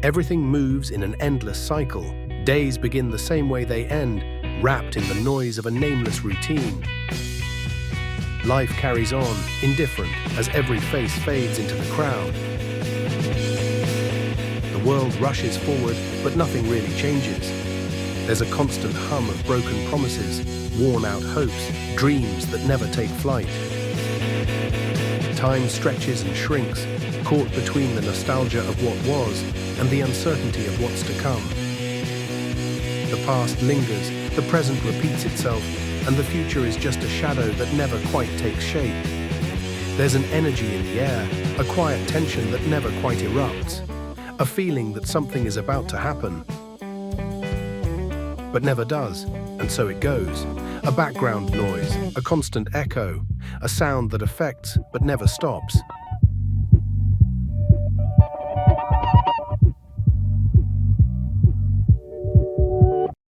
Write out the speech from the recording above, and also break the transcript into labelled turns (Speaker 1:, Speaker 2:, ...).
Speaker 1: Everything moves in an endless cycle. Days begin the same way they end, wrapped in the noise of a nameless routine. Life carries on, indifferent, as every face fades into the crowd. The world rushes forward, but nothing really changes. There's a constant hum of broken promises, worn-out hopes, dreams that never take flight. Time stretches and shrinks, caught between the nostalgia of what was and the uncertainty of what's to come. The past lingers, the present repeats itself, and the future is just a shadow that never quite takes shape. There's an energy in the air, a quiet tension that never quite erupts, a feeling that something is about to happen, but never does, and so it goes. A background noise, a constant echo, a sound that affects but never stops.